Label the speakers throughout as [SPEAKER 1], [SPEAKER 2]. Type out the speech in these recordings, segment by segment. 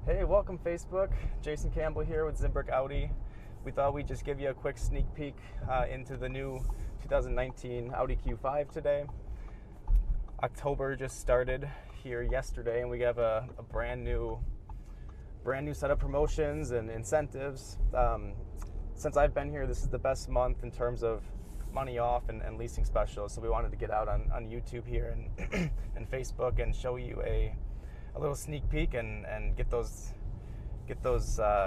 [SPEAKER 1] Hey, welcome Facebook. Jason Campbell here with Zimbrick Audi. We thought we'd just give you a quick sneak peek into the new 2019 Audi Q5 today. October just started here yesterday, and we have a brand new set of promotions and incentives. Since I've been here, this is the best month in terms of money off and leasing specials. So we wanted to get out on YouTube here and and Facebook and show you a little sneak peek and get those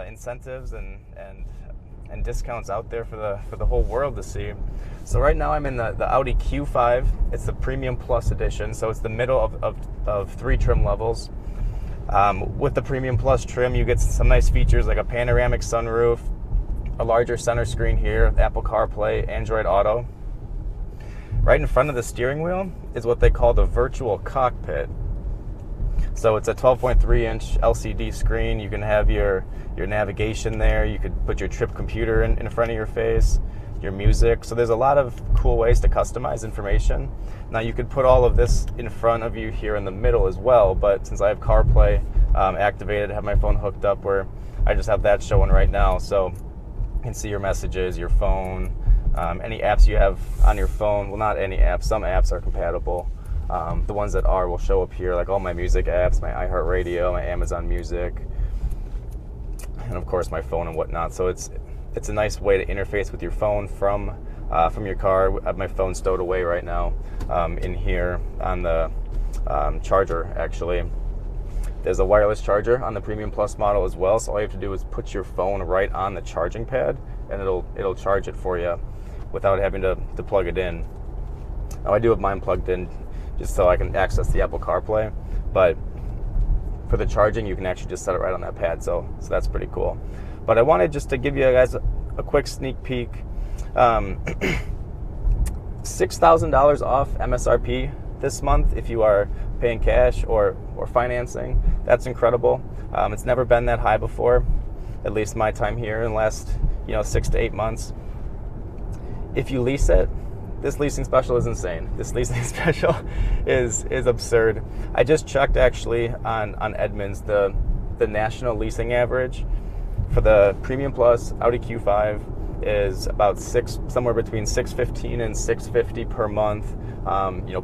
[SPEAKER 1] incentives and discounts out there for the whole world to see. So right now I'm in the Audi Q5. It's the Premium Plus edition, so it's the middle of three trim levels. With the Premium Plus trim, you get some nice features like a panoramic sunroof, a larger center screen here, Apple CarPlay, Android Auto. Right in front of the steering wheel is what they call the virtual cockpit. So it's a 12.3-inch LCD screen. You can have your navigation there. You could put your trip computer in front of your face, your music. So there's a lot of cool ways to customize information. Now you could put all of this in front of you here in the middle as well, but since I have CarPlay activated, I have my phone hooked up where I just have that showing right now. So you can see your messages, your phone, any apps you have on your phone. Well, not any apps. Some apps are compatible. The ones that are will show up here, like all my music apps, my iHeartRadio, my Amazon Music, and of course my phone and whatnot. So it's a nice way to interface with your phone from your car. I have my phone stowed away right now in here on the charger. Actually, there's a wireless charger on the Premium Plus model as well. So all you have to do is put your phone right on the charging pad, and it'll charge it for you without having to plug it in. Now I do have mine plugged in just so I can access the Apple CarPlay, but for the charging you can actually just set it right on that pad, so that's pretty cool. But I wanted just to give you guys a quick sneak peek. $6,000 off MSRP this month if you are paying cash or financing. That's incredible. It's never been that high before, at least my time here in the last 6 to 8 months. If you lease it, this leasing special is insane. This leasing special is absurd. I just checked actually on Edmunds the national leasing average for the Premium Plus Audi Q5 is about somewhere between $615 and $650 per month.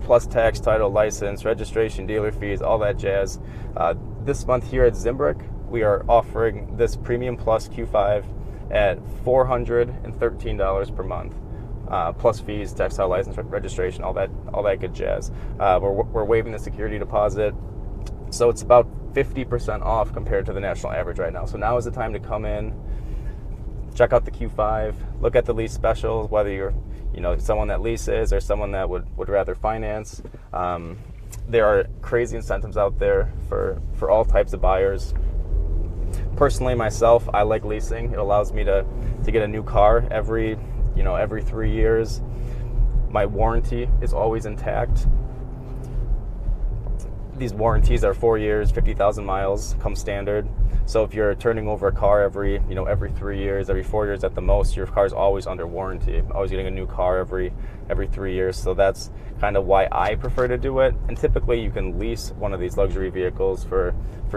[SPEAKER 1] Plus tax, title, license, registration, dealer fees, all that jazz. This month here at Zimbrick, we are offering this Premium Plus Q5 at $413 per month. Plus fees, textile license, registration, all that good jazz. We're waiving the security deposit, so it's about 50% off compared to the national average right now. So now is the time to come in, check out the Q5, look at the lease specials, whether you're someone that leases or someone that would rather finance. There are crazy incentives out there for all types of buyers. Personally, myself, I like leasing. It allows me to get a new car every 3 years. My warranty is always intact. These warranties are 4 years, 50,000 miles, come standard. So if you're turning over a car every 3 years, every 4 years at the most, your car's always under warranty. Always getting a new car every 3 years. So that's kind of why I prefer to do it. And typically you can lease one of these luxury vehicles for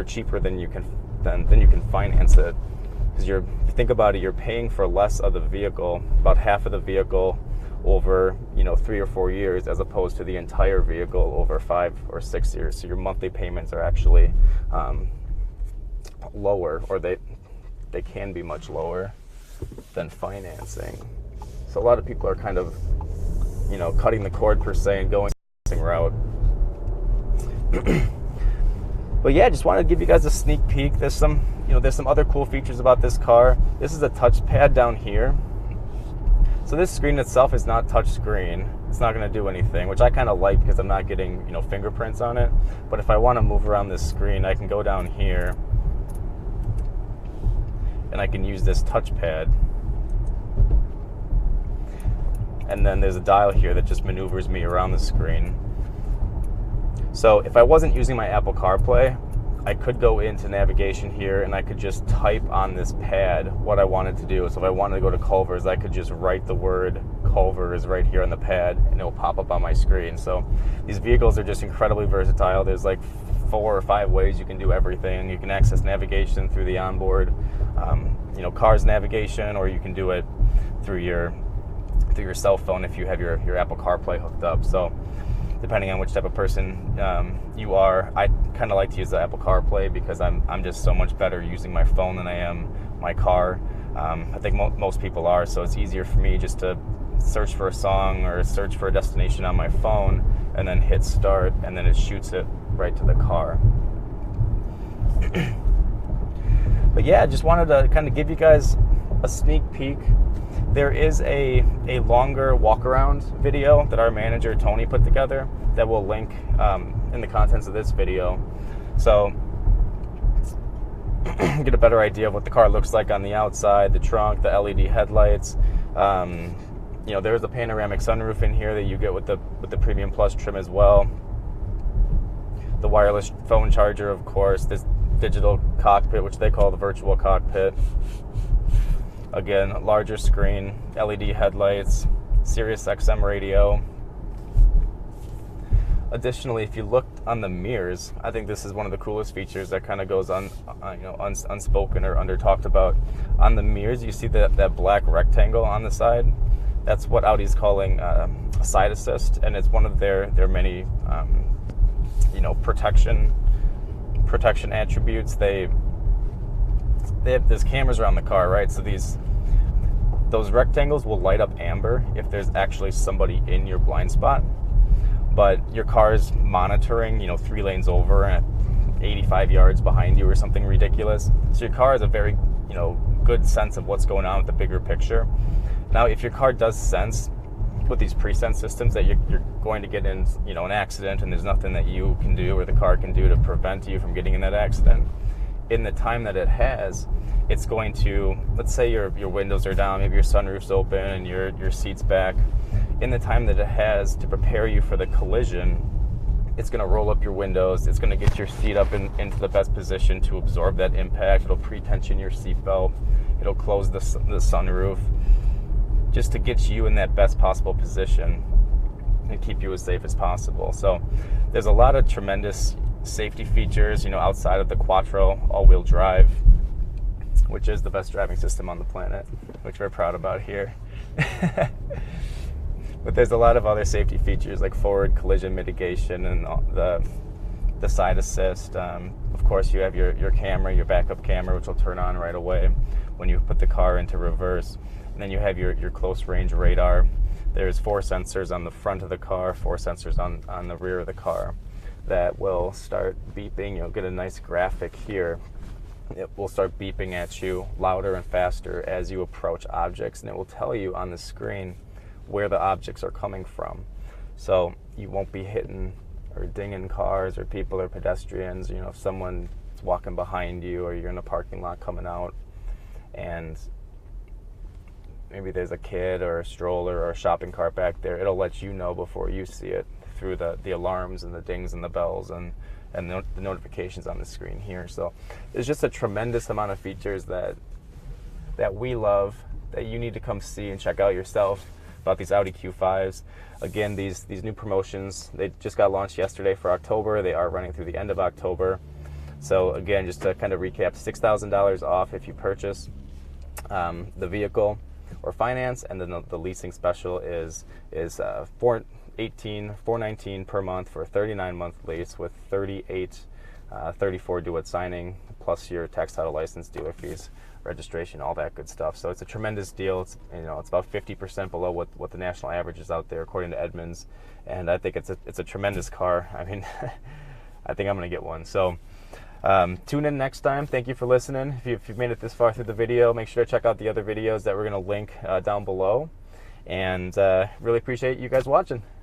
[SPEAKER 1] cheaper than you can finance it. Because you think about it, you're paying for less of the vehicle, about half of the vehicle over 3 or 4 years, as opposed to the entire vehicle over 5 or 6 years. So your monthly payments are actually lower, or they can be much lower than financing. So a lot of people are kind of cutting the cord per se and going the financing route. But yeah, just wanted to give you guys a sneak peek. There's some other cool features about this car. This is a touchpad down here. So this screen itself is not touch screen. It's not going to do anything, which I kind of like because I'm not getting fingerprints on it. But if I want to move around this screen, I can go down here and I can use this touchpad. And then there's a dial here that just maneuvers me around the screen. So if I wasn't using my Apple CarPlay, I could go into navigation here and I could just type on this pad what I wanted to do. So if I wanted to go to Culver's, I could just write the word Culver's right here on the pad and it'll pop up on my screen. So these vehicles are just incredibly versatile. There's like 4 or 5 ways you can do everything. You can access navigation through the onboard, car's navigation, or you can do it through your cell phone if you have your Apple CarPlay hooked up. So depending on which type of person you are, I kind of like to use the Apple CarPlay because I'm just so much better using my phone than I am my car. I think most people are, so it's easier for me just to search for a song or search for a destination on my phone and then hit start, and then it shoots it right to the car. But yeah, just wanted to kind of give you guys a sneak peek. There is a longer walk around video that our manager Tony put together that we'll link in the contents of this video, so get a better idea of what the car looks like on the outside, the trunk, the LED headlights. There's a panoramic sunroof in here that you get with the Premium Plus trim as well. The wireless phone charger, of course, this digital cockpit, which they call the virtual cockpit. Again, larger screen, LED headlights, Sirius XM radio. Additionally, if you look on the mirrors, I think this is one of the coolest features that kind of goes unspoken or under talked about. On the mirrors, you see that black rectangle on the side. That's what Audi's calling side assist, and it's one of their many protection attributes. They have there's cameras around the car, right? So those rectangles will light up amber if there's actually somebody in your blind spot. But your car's monitoring, 3 lanes over at 85 yards behind you or something ridiculous. So your car has a very, good sense of what's going on with the bigger picture. Now, if your car does sense with these pre-sense systems that you're going to get in, an accident, and there's nothing that you can do or the car can do to prevent you from getting in that accident, in the time that it has, it's going to, let's say your windows are down, maybe your sunroof's open and your seat's back. In the time that it has to prepare you for the collision, it's going to roll up your windows. It's going to get your seat up into the best position to absorb that impact. It'll pre-tension your seatbelt. It'll close the sunroof just to get you in that best possible position and keep you as safe as possible. So there's a lot of tremendous safety features, outside of the Quattro all-wheel drive, which is the best driving system on the planet, which we're proud about here. But there's a lot of other safety features like forward collision mitigation and the side assist. Of course, you have your camera, your backup camera, which will turn on right away when you put the car into reverse. And then you have your close range radar. There's 4 sensors on the front of the car, 4 sensors on the rear of the car that will start beeping. You'll get a nice graphic here. It will start beeping at you louder and faster as you approach objects, and it will tell you on the screen where the objects are coming from. So you won't be hitting or dinging cars or people or pedestrians. If someone's walking behind you or you're in a parking lot coming out and maybe there's a kid or a stroller or a shopping cart back there, it'll let you know before you see it through the alarms and the dings and the bells and the notifications on the screen here. So there's just a tremendous amount of features that we love, that you need to come see and check out yourself about these Audi Q5s. Again, these new promotions, they just got launched yesterday for October. They are running through the end of October. So again, just to kind of recap, $6,000 off if you purchase the vehicle or finance, and then the leasing special is $419 per month for a 39-month lease with 34 due at signing, plus your tax, title, license, dealer fees, registration, all that good stuff. So it's a tremendous deal. It's it's about 50% below what the national average is out there according to Edmunds, and I think it's a tremendous car. I mean, I think I'm gonna get one. So tune in next time. Thank you for listening. If you've made it this far through the video, make sure to check out the other videos that we're gonna link down below, and really appreciate you guys watching. Thanks.